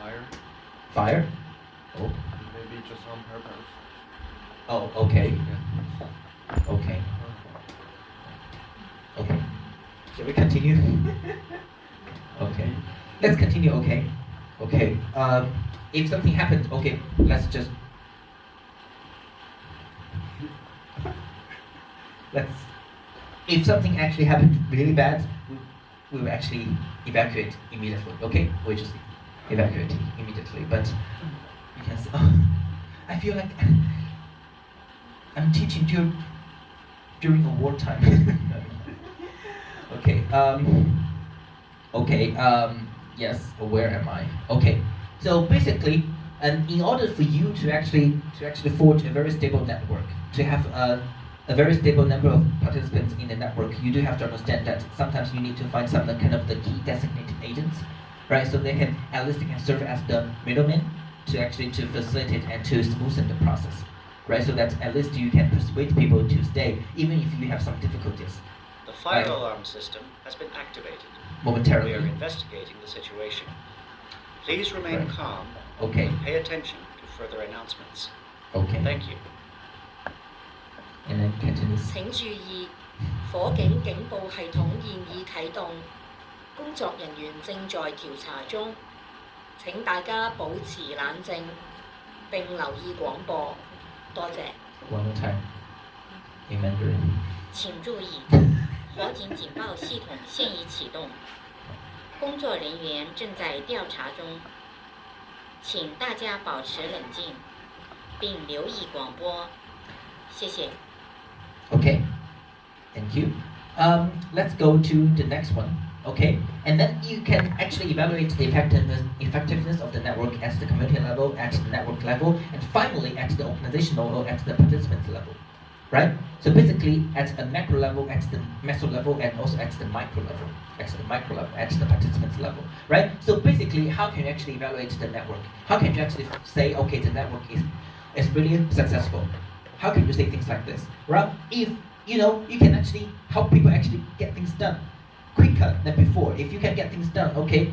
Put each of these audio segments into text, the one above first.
fire. Fire? Oh. Maybe just on purpose. Oh, okay. Yeah. Okay. Okay. Shall we continue? Okay. Let's continue, okay? Okay. If something happens, okay, let's just if something actually happened really bad, we will actually evacuate immediately, okay? We'll just evacuate immediately. But you can see, I feel like I'm teaching during a wartime. Okay. Yes. Where am I? Okay. So basically, in order for you to actually forge a very stable network, to have a very stable number of participants in the network, you do have to understand that sometimes you need to find some kind of the key designated agents, right? So they can at least serve as the middleman to facilitate and to smoothen the process, right? So that at least you can persuade people to stay, even if you have some difficulties. The fire alarm system has been activated. Momentarily. We are investigating the situation. Please remain calm. Okay. And pay attention to further announcements. Okay. Thank you. And then Cantonese. 請注意，火警警報系統現已啟動，工作人員正在調查中。請大家保持冷靜並留意廣播。多謝。One more time. In Mandarin. 請注意，火警警報系統現已啟動，工作人員正在調查中。請大家保持冷靜並留意廣播。謝謝。Okay, thank you. Let's go to the next one. Okay, and then you can actually evaluate the effectiveness of the network at the community level, at the network level, and finally at the organizational or at the participant level, right? So basically at a macro level, at the meso level, and also at the micro level, at the participants level, right? So basically, how can you actually evaluate the network? How can you actually say, okay, the network is really successful? How can you say things like this? Well, if you can actually help people actually get things done quicker than before. If you can get things done, okay,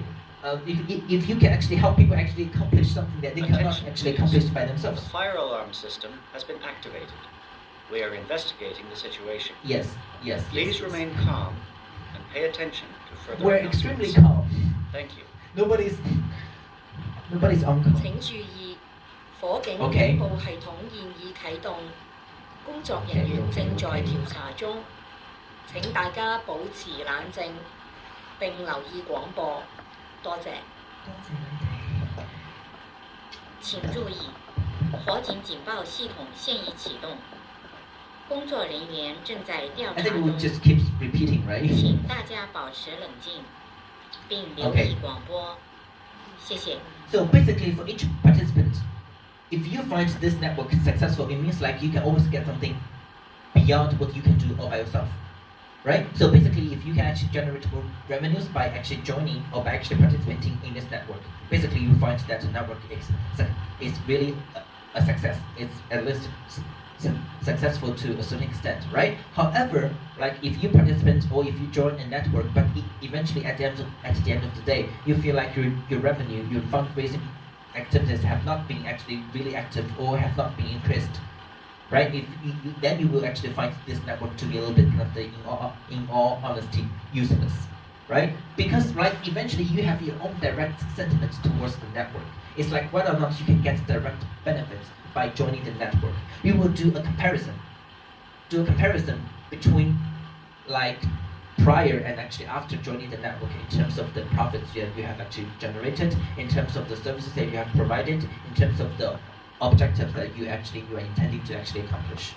if you can actually help people actually accomplish something that they cannot actually accomplish by themselves. The fire alarm system has been activated. We are investigating the situation. Yes. Please remain calm and pay attention to further We're announcements. extremely calm. Thank you. Nobody's on call. 請注意，火警警報系統現已啟動，工作人員正在調查中。請大家保持冷靜並留意廣播。多謝。請注意，火警警報系統現已啟動，工作人員正在調 I 查 think we'll 中。 just keep repeating, right? 請大家保持冷靜並留意廣播。謝謝。So basically, for each participant, if you find this network successful, it means like you can always get something beyond what you can do all by yourself, right? So basically, if you can actually generate more revenues by actually joining or by actually participating in this network, basically you find that the network is really a success. It's at least successful to a certain extent, right? However, like if you participate or if you join a network, but eventually at the end of the day, you feel like your revenue, your fundraising activities have not been actually really active or have not been increased, right? Then you will actually find this network to be a little bit kind of in all honesty, useless, right? Because like eventually you have your own direct sentiments towards the network. It's like whether or not you can get direct benefits by joining the network. You will do a comparison between like prior and actually after joining the network in terms of the profits you have actually generated, in terms of the services that you have provided, in terms of the objectives that you are intending to actually accomplish,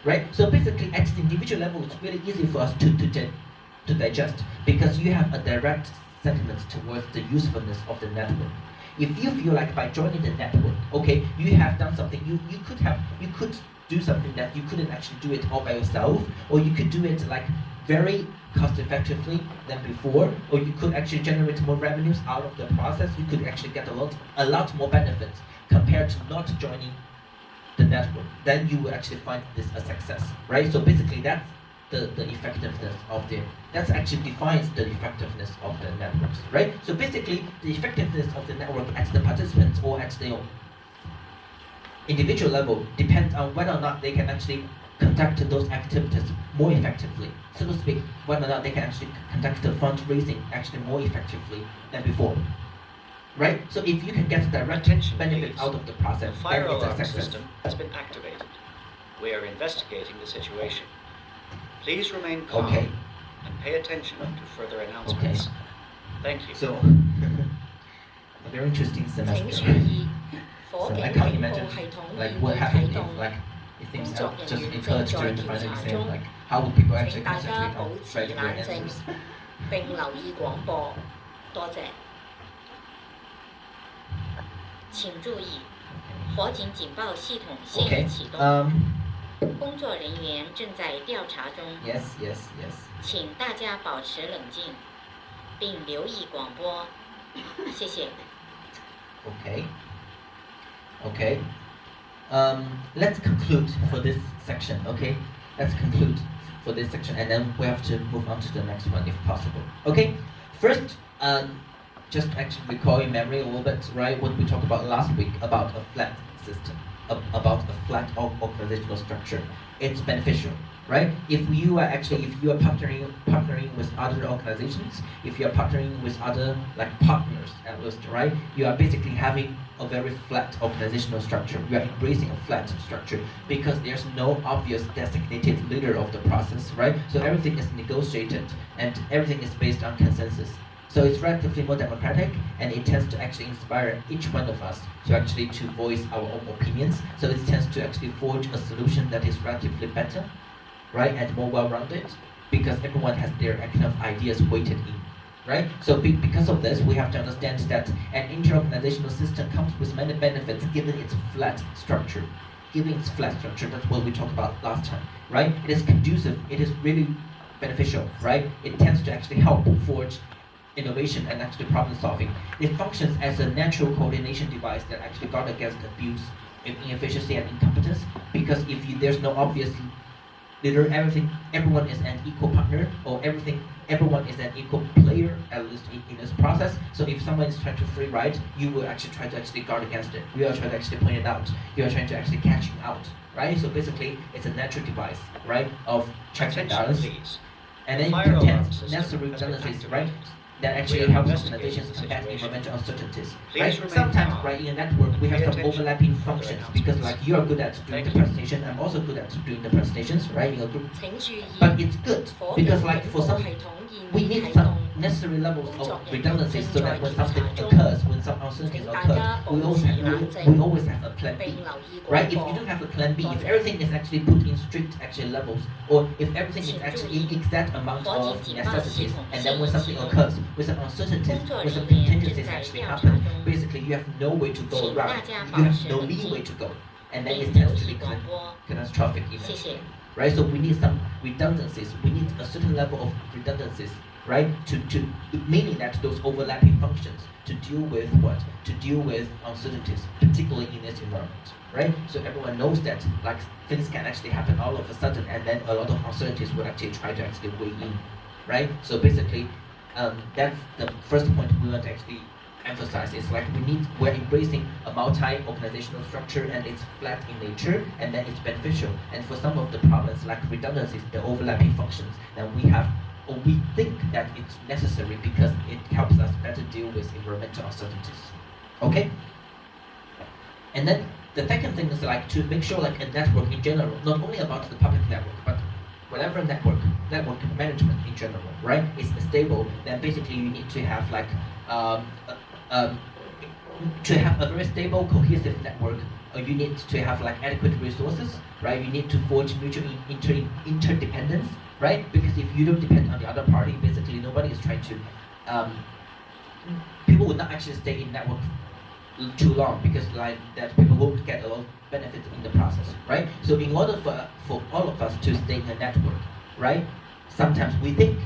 right? So basically at the individual level, it's really easy for us to digest because you have a direct sentiment towards the usefulness of the network. If you feel like by joining the network, okay, you have done something, you could do something that you couldn't actually do it all by yourself, or you could do it like very cost effectively than before, or you could actually generate more revenues out of the process. You could actually get a lot more benefits compared to not joining the network. Then you will actually find this a success, right? So basically that's the effectiveness of that's actually defines the effectiveness of the networks, right? So basically, the effectiveness of the network at the participants or at the individual level depends on whether or not they can actually conduct those activities more effectively. So to speak, whether or not they can actually conduct the fundraising actually more effectively than before. Right? So if you can get direct Attention, benefit please. out of the The process, fire then it's a alarm success. system has been activated. We are investigating the situation. Please remain calm Okay. and pay attention to further announcements. Thank you. So a very interesting 請 semester. 注意，火 So 警 I 警 can't 報 imagine 系統 like 現 what 已 happened 啟 if 動。 like if things 工作 out 人 just 員 occurred 正在 during the 調 final 查 exam, 中， like how would people actually 請大家 concentrate 保 on 持 writing 冷 their 靜 answers? 並留意廣播。多謝。請注意，火警警報系統現 Okay. 已啟動， 工作人員正在調查中， Yes, yes, yes. 請大家保持冷靜，並留意廣播。謝謝。 Okay. Okay. Let's conclude for this section, okay? Let's conclude for this section and then we have to move on to the next one if possible. Okay? First, just actually recall your memory a little bit, right? What we talked about last week about a flat system, about a flat organizational structure. It's beneficial, right? If you are partnering with other organizations, if you are partnering with other like partners at least, right? You are basically having a very flat organizational structure. You are embracing a flat structure because there's no obvious designated leader of the process, right? So everything is negotiated and everything is based on consensus. So it's relatively more democratic and it tends to actually inspire each one of us to actually to voice our own opinions. So it tends to actually forge a solution that is relatively better, right, and more well-rounded because everyone has their kind of ideas weighted in, right? So because of this, we have to understand that an inter-organizational system comes with many benefits given its flat structure. Given its flat structure, that's what we talked about last time, right? It is conducive, it is really beneficial, right? It tends to actually help forge innovation and actually problem solving. It functions as a natural coordination device that actually guard against abuse, inefficiency and incompetence because if there's no obvious leader, everyone is an equal partner or everyone is an equal player at least in this process. So if someone is trying to free ride, you will actually try to actually guard against it. You are trying to actually point it out. You are trying to actually catch him out, right? So basically it's a natural device, right, of checks and Attention, balance. please. And then it Fire alarm contains system necessary has been redundancies, activated. right? That actually We are helps investigating organizations the combat situation. environmental uncertainties, Please right? remain Sometimes, calm right, in a network, we have pay some attention overlapping to the functions because, announcements. like, you are good at doing Thank the you. presentation, I'm also good at doing the presentations, right, in a group. 請注意， But it's good 火警 because, 警 like, for 報 some, 系統現 we 已 need 啟 some 動。 necessary levels 工作 of 人員 redundancies so 正 that 在 when 調查 something 中， occurs, when some uncertainties 請大 occur, 家保 we 持 always 冷 always 靜 have a plan 並 B. 留意 Right? 廣 If you 播 don't。have a plan B, if 多謝。 everything is actually put in strict actually levels, or if everything is 請注 actually 意， in exact amount 火警 of 警報系 necessities, 統 and 現 then when 已 something 啟動， occurs, with some uncertainties, 工作 with 人 some 員正 contingencies 在 actually 調查 happen, 中， basically you have no way to go 請 around. 大家 You 保 have 持 no 冷 leeway 靜 to go, and then 並 it 留 tends to 意 be 廣播。 catastrophic 謝 event. 謝。 Right? So we need some redundancies. We need a certain level of redundancies, right? To meaning that those overlapping functions to deal with what? To deal with uncertainties, particularly in this environment, right? So everyone knows that like things can actually happen all of a sudden, and then a lot of uncertainties will actually try to actually weigh in, right? So basically, that's the first point we want to actually emphasize is like we're embracing a multi-organizational structure and it's flat in nature and then it's beneficial. And for some of the problems like redundancies, the overlapping functions, then we think that it's necessary because it helps us better deal with environmental uncertainties. Okay? And then the second thing is like to make sure like a network in general, not only about the public network, but whatever network management in general, right, is stable, then basically you need to have like to have a very stable, cohesive network, you need to have like adequate resources, right? You need to forge mutual interdependence, right? Because if you don't depend on the other party, basically nobody is trying to. People would not actually stay in network too long because like that people won't get a lot of benefits in the process, right? So in order for all of us to stay in a network, right? Sometimes we think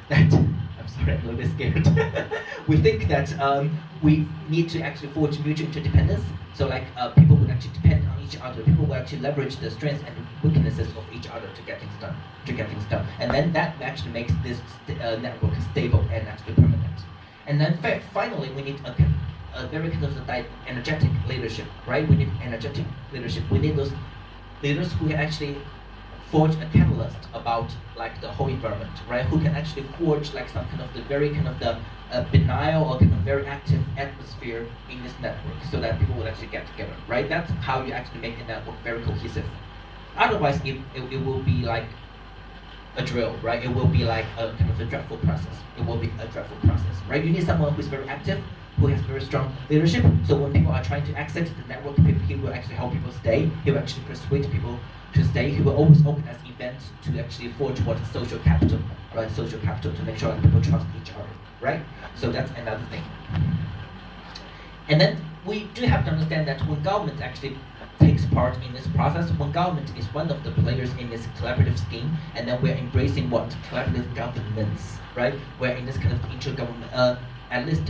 that I'm I'm sorry, I'm a little bit scared. We think that we need to actually forge mutual interdependence. So like people would actually depend on each other. People will actually leverage the strengths and weaknesses of each other to get things done. And then that actually makes this network stable and actually permanent. And then finally, we need a very kind of energetic leadership, right? We need energetic leadership. We need those leaders who can actually forge a catalyst about like the whole environment, right? Who can actually forge like some kind of the very kind of the benign or kind of very active atmosphere in this network, so that people will actually get together, right? That's how you actually make the network very cohesive. Otherwise, it will be like a drill, right? It will be like a kind of a dreadful process. Right? You need someone who's very active, who has very strong leadership. So when people are trying to exit the network, he will actually help people stay. He will actually persuade people to stay. He will always organize events to actually forge what is social capital, right? Social capital to make sure that people trust each other, right? So that's another thing. And then we do have to understand that when government actually takes part in this process, when government is one of the players in this collaborative scheme, and then we're embracing what collaborative governance, right? We're in this kind of intergovernment, at least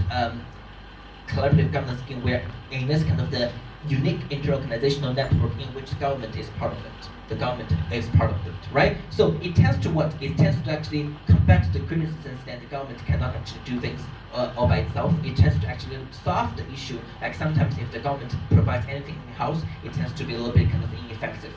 collaborative governance scheme. We're in this kind of the unique inter-organizational network in which government is part of it. The government is part of it, right? So it tends to what? It tends to actually combat the criticisms that the government cannot actually do things all by itself. It tends to actually solve the issue. Like sometimes if the government provides anything in-house, it tends to be a little bit kind of ineffective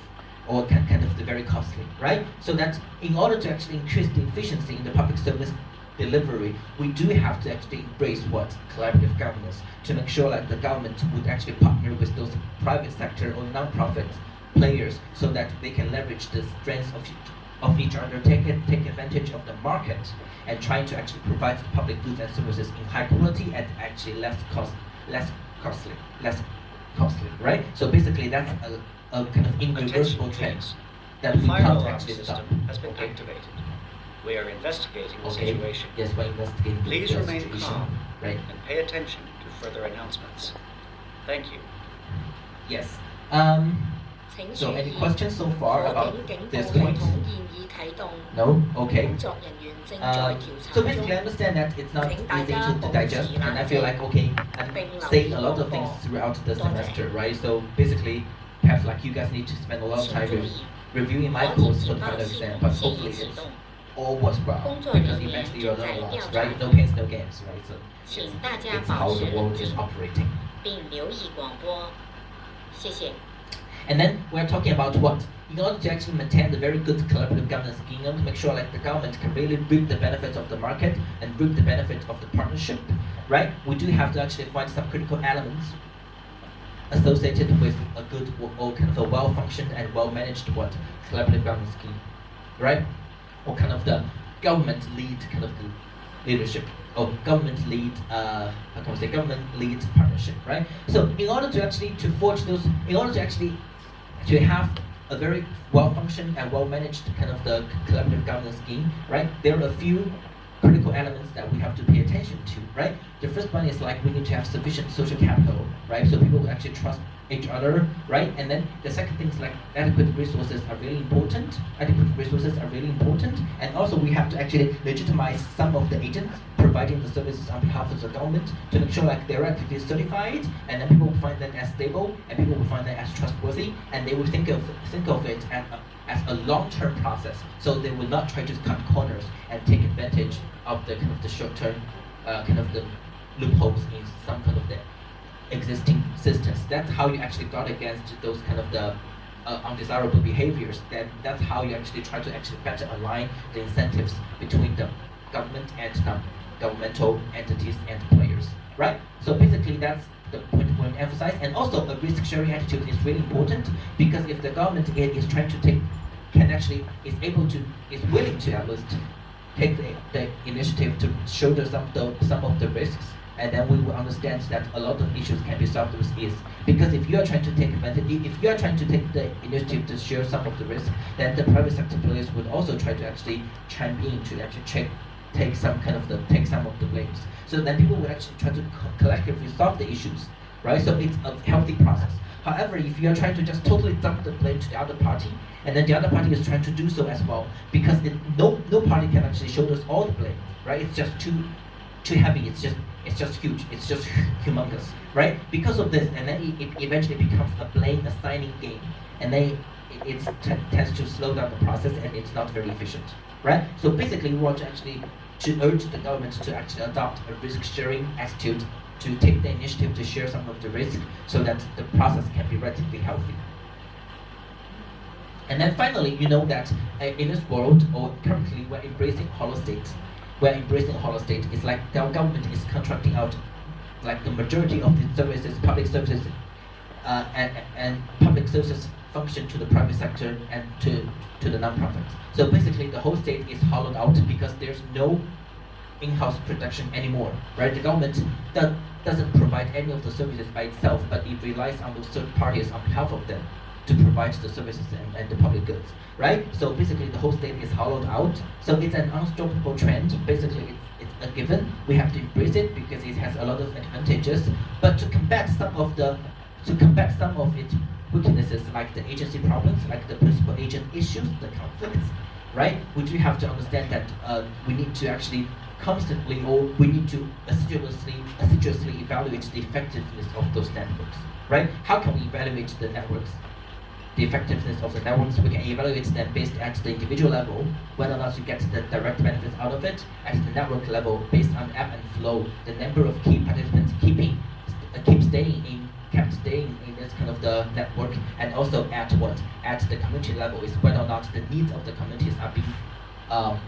or kind of very costly, right? So that in order to actually increase the efficiency in the public service delivery, we do have to actually embrace what collaborative governance to make sure that the government would actually partner with those private sector or non-profit players so that they can leverage the strengths of each other, take advantage of the market, and try to actually provide public goods and services in high quality and actually less costly, right? So basically, that's a kind of irreversible trend that we Fire can't alarm actually system stop. has been activated. We are investigating the Okay. situation. Yes, we're investigating Please the remain situation. calm Right. and pay attention to further announcements. Thank you. Yes. 請注 So any 意， questions so far 火 about 警警報 this 系 point? 統現已啟動， No? Okay. 工作人員正在 Uh, 調查 so 中。 basically, I understand that it's not請大 easy 家 to 保 digest, 持 and I 冷 feel 靜 like okay, I'm 並留 saying 意 a lot 廣 of things 播。 throughout the 多謝。 semester, right? So basically, perhaps like you guys need to spend a lot of 請 time 注意， reviewing my 火警 course 警 for the 報 final 系 exam, 統 but 現已 hopefully 啟 it's 動， all works well 工作 because 人員 eventually you'll 正 learn a 在 lot, 調查 right? No pains, no gains, right? So 請大家 it's 保 how 持 the 冷 world is 靜 operating. 並留意廣播。謝謝。 And then we're talking about what? In order to actually maintain the very good collaborative governance scheme, in order to make sure like the government can really reap the benefits of the market and reap the benefit of the partnership, right? We do have to actually find some critical elements associated with a good or kind of a well-functioned and well-managed what collaborative governance scheme, right? Or kind of the government lead kind of the leadership or government lead how can we say government lead partnership, right? So in order to actually to forge those, in order to actually to have a very well-functioned and well-managed kind of the collaborative governance scheme, right? There are a few critical elements that we have to pay attention to, right? The first one is like we need to have sufficient social capital, right? So people will actually trust each other, right? And then the second thing is like adequate resources are really important. And also we have to actually legitimize some of the agents providing the services on behalf of the government to make sure like they're actively certified, and then people will find them as stable, and people will find them as trustworthy, and they will think of it as a long-term process. So they will not try to cut corners and take advantage of the kind of the short-term kind of the loopholes in some kind of the existing systems. That's how you actually guard against those kind of the undesirable behaviors. That's how you actually try to actually better align the incentives between the government and non-governmental entities and players, right? So basically that's the point we want to emphasize. And also a risk-sharing attitude is really important, because if the government is trying to take, is willing to at least take the initiative to shoulder some of the risks, and then we will understand that a lot of issues can be solved with ease. Because if you are trying to take the initiative to share some of the risk, then the private sector players would also try to actually chime in to actually take some of the blames. So then people would actually try to collectively solve the issues, right? So it's a healthy process. However, if you are trying to just totally dump the blame to the other party, and then the other party is trying to do so as well, because no party can actually shoulder all the blame, right? It's just too heavy. It's just huge. It's just humongous, right? Because of this, and then it eventually becomes a blame assigning game, and then it tends to slow down the process, and it's not very efficient, right? So basically, we want to urge the government to actually adopt a risk-sharing attitude, to take the initiative to share some of the risk, so that the process can be relatively healthy. And then finally, you know that in this world, or currently, we're embracing hollow state. We're embracing hollow state. It's like our government is contracting out, like the majority of the services, public services, and public services function to the private sector and to the non-profits. So basically, the whole state is hollowed out because there's no in-house production anymore, right? The government doesn't provide any of the services by itself, but it relies on those third parties on behalf of them to provide the services and the public goods, right? So basically, the whole state is hollowed out. So it's an unstoppable trend. Basically, it's a given. We have to embrace it because it has a lot of advantages. But to combat some of its weaknesses, like the agency problems, like the principal agent issues, the conflicts, right? Which we have to understand that we need to actually constantly, or we need to assiduously evaluate the effectiveness of those networks, right? How can we evaluate the networks? The effectiveness of the networks, we can evaluate them based at the individual level, whether or not you get the direct benefits out of it. At the network level, based on ebb and flow, the number of key participants kept staying in this kind of the network, and also at the community level is whether or not the needs of the communities are being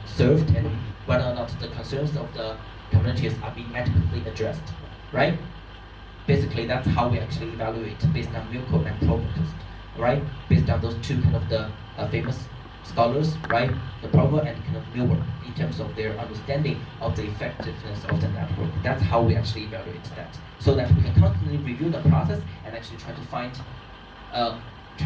served, and whether or not the concerns of the communities are being adequately addressed, right? Basically, that's how we actually evaluate based on Milko and Provost, right? Based on those two kind of the famous scholars, right? The Provost and kind of Milburn, in terms of their understanding of the effectiveness of the network. That's how we actually evaluate that, so that we can constantly review the process and actually try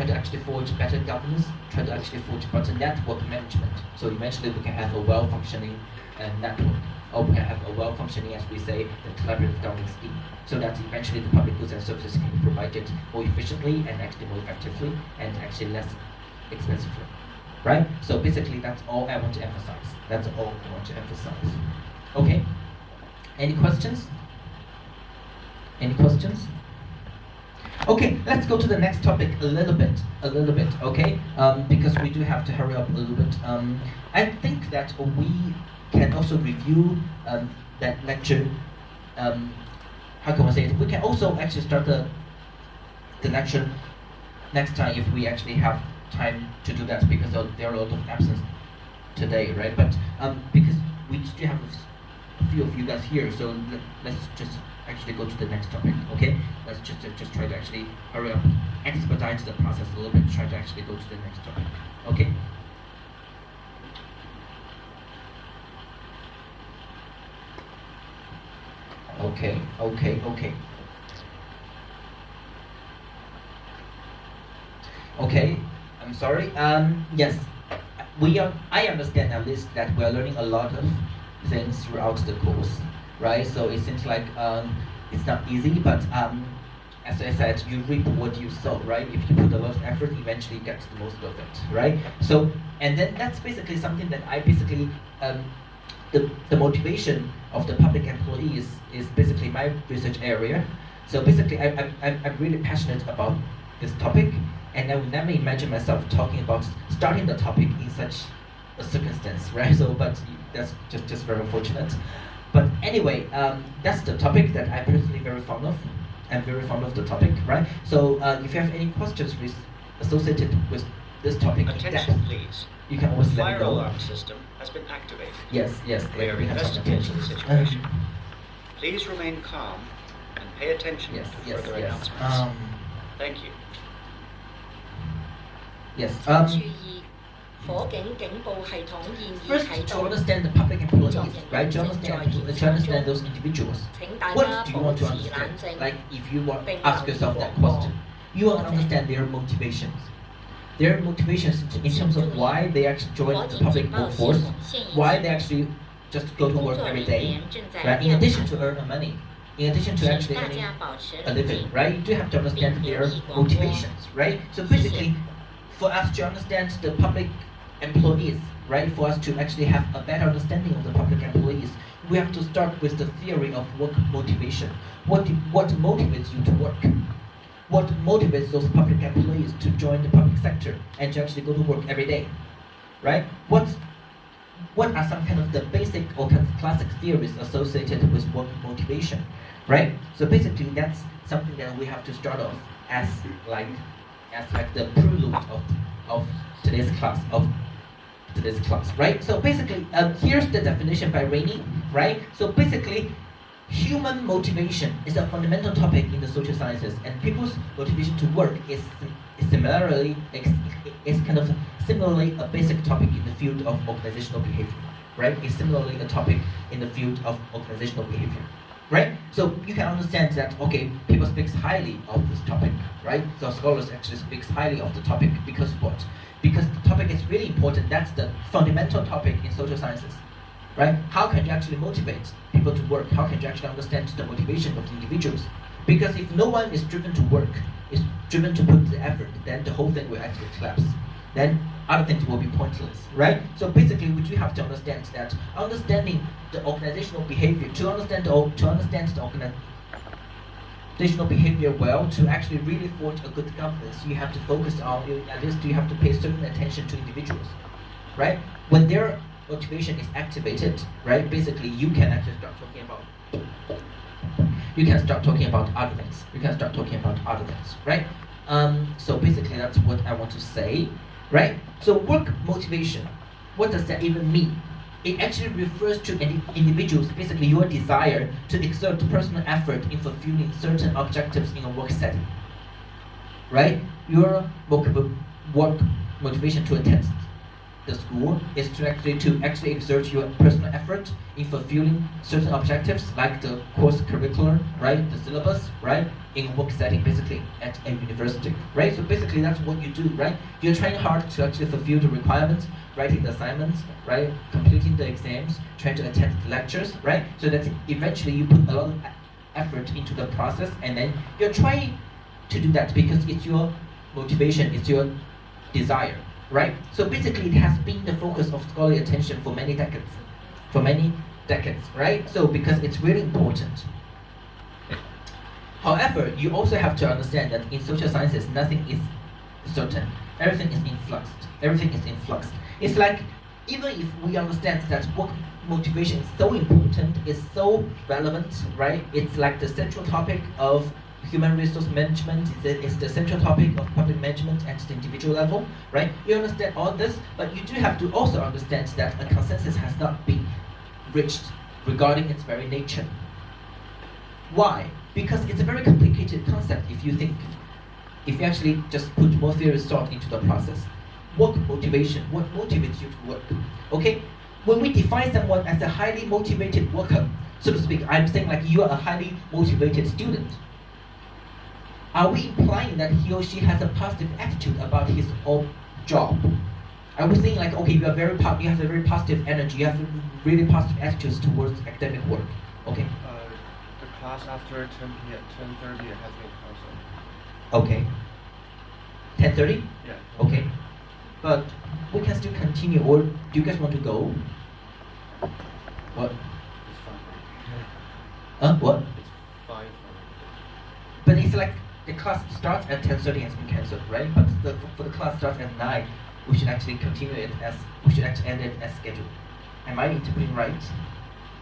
to actually forge better governance, try to actually forge better network management. So eventually we can have a well-functioning network, or we can have a well-functioning, as we say, the collaborative governance scheme, so that eventually the public goods and services can be provided more efficiently and actually more effectively and actually less expensively, right? So basically that's all I want to emphasize. That's all I want to emphasize. Okay, any questions? Any questions? Okay, let's go to the next topic a little bit, okay? Because we do have to hurry up a little bit. I think that we can also review that lecture. How can I say it? We can also actually start the lecture next time if we actually have time to do that, because there are a lot of absence today, right? But because we still have a few of you guys here, so let's just actually go to the next topic, okay? Let's just try to actually hurry up, expedite the process a little bit, try to actually go to the next topic, okay? Okay, I'm sorry. Yes, I understand at least that we are learning a lot of things throughout the course, right? So it seems like it's not easy, but as I said, you reap what you sow, right? If you put a lot of effort, eventually you get the most of it, right? So, and then that's basically something that I basically, the motivation of the public employees is basically my research area. So basically, I'm really passionate about this topic, and I would never imagine myself talking about starting the topic in such a circumstance, right? So, but that's just very unfortunate. But anyway, that's the topic that I'm personally very fond of. I'm very fond of the topic, right? So if you have any questions associated with this topic, Attention, please. you can always The let me fire know. alarm system has been activated. Yes. We are we have some investigating the attention. situation. Please remain calm and pay attention Yes. to further announcements. Thank you. Yes. 注意，火警警報系統現已 First, 啟 to 動， understand the public employees, right? To understand those individuals. 請大家 What do you 保 want to 持冷 understand? 靜。 Like, if you want ask yourself that question, you want to understand their motivations. Their motivations in terms of why they actually join 火 the 警 public 警報系 workforce, 統現已 why 啟 they 動， actually just go to 工 work 作 every 人 day, 員正在 right? In 調 addition 查 to 中， earn money, in addition to 請 actually 大 earning 家保持 a 冷 living, 靜。 right? You do have to understand their motivations, right? So basically, for us to understand the public employees, right? For us to actually have a better understanding of the public employees, we have to start with the theory of work motivation. What motivates you to work? What motivates those public employees to join the public sector and to actually go to work every day, right? What are some kind of the basic or kind of classic theories associated with work motivation, right? So basically, that's something that we have to start off as like the prelude of today's class right? So basically, here's the definition by Rainey, right? So basically, human motivation is a fundamental topic in the social sciences, and people's motivation to work is similarly a basic topic in the field of organizational behavior, right? It's similarly a topic in the field of organizational behavior, right? So you can understand that, okay, people speak highly of this topic, right? So scholars actually speak highly of the topic because what? Because the topic is really important. That's the fundamental topic in social sciences, right? How can you actually motivate people to work? How can you actually understand the motivation of the individuals? Because if no one is driven to work, is driven to put the effort, then the whole thing will actually collapse. Then other things will be pointless, right? So basically, we do have to understand that understanding the organizational behavior, to understand the organizational behavior well, to actually really forge a good governance, you have to focus on, at least you have to pay certain attention to individuals, right? When their motivation is activated, right, basically you can actually start talking about other things. You can start talking about other things, right? So basically that's what I want to say, right? So work motivation, what does that even mean? It actually refers to an individual's, basically your desire to exert personal effort in fulfilling certain objectives in a work setting, right? Your work motivation to attend the school is to actually exert your personal effort in fulfilling certain objectives like the course curriculum, right? The syllabus, right? In work setting, basically at a university, right? So basically that's what you do, right? You're trying hard to actually fulfill the requirements, writing the assignments, right? Completing the exams, trying to attend the lectures, right? So that eventually you put a lot of effort into the process, and then you're trying to do that because it's your motivation, it's your desire, right? So basically it has been the focus of scholarly attention for many decades, right? So because it's really important. However, you also have to understand that in social sciences, nothing is certain. Everything is in flux. Everything is in flux. It's like, even if we understand that work motivation is so important, is so relevant, right? It's like the central topic of human resource management, it's the central topic of public management at the individual level, right? You understand all this, but you do have to also understand that a consensus has not been reached regarding its very nature. Why? Because it's a very complicated concept if you actually just put more serious thought into the process. Work motivation, what motivates you to work? Okay? When we define someone as a highly motivated worker, so to speak, I'm saying like you are a highly motivated student. Are we implying that he or she has a positive attitude about his or job? Are we saying like, okay, you have a very positive energy, you have really positive attitudes towards academic work? Okay. The class after 10:30 has been cancelled. Okay. 10:30? Yeah. Okay. But we can still continue, or do you guys want to go? What? It's fine. What? It's fine. But it's like the class starts at 10:30 has been cancelled, right? But for the class starts at 9, we should actually continue it we should actually end it as scheduled. Am I interpreting right?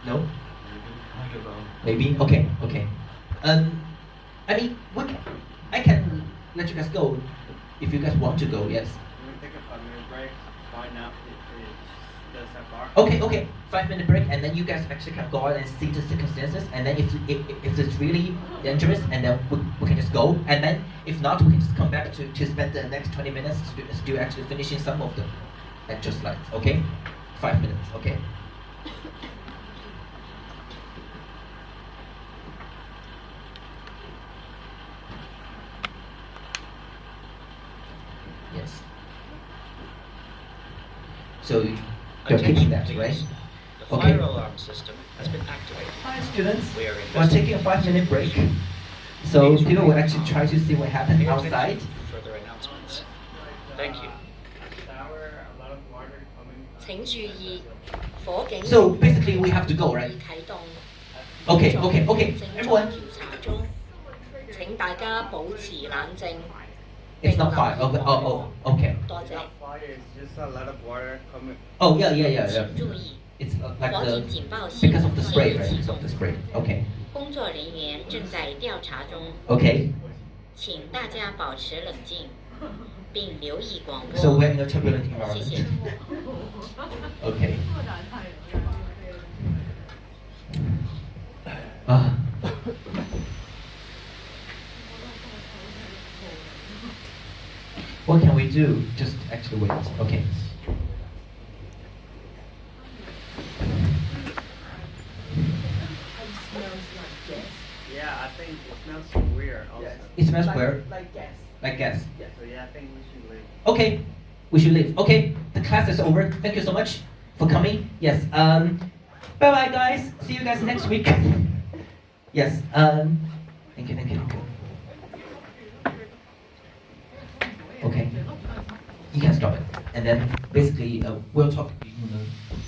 No? I don't know. Maybe? Okay. I mean, I can let you guys go if you guys want to go, yes. Can we take a 5-minute break? Why not? Does that bar? Okay, 5-minute break, and then you guys actually can go out and see the circumstances, and then if it's really dangerous, and then we can just go, and then if not, we can just come back to spend the next 20 minutes to actually finishing some of the lecture slides, okay? 5 minutes, okay? Yes. So you're keeping that, Attention, right? please. The Okay. fire alarm system has been activated. Hi students, We are we're taking a 5-minute break. So people will actually try to see what happened Pay outside. attention for further announcements. Thank you. Shower, a lot of water coming. 請注意，火警 So basically, we have to go, right? 啟動。 Okay, okay, okay. 正在 Everyone, 調查中，請大家保持冷靜。 it's not fire. Okay, okay. 多謝。 Not fire, it's just a lot of water coming. Oh, yeah. 请注意， It's like 火 the 警警报系 because 统 of the 现 spray, 已 right? 启 Because 动 of，the spray. Okay, 工作人员正在调查中， okay. 请大家保持冷静，并留意广 So 播。 we're in a turbulent 谢谢 environment.。Okay. What can we do? Just actually wait. Okay. Yeah, I think it smells so weird also. It smells weird, Like gas. like gas. So yeah, I think we should leave. Okay, we should leave. Okay, the class is over. Thank you so much for coming. Yes. Bye bye, guys. See you guys next week. Yes. Thank you. Okay. You can stop it, and then basically we'll talk.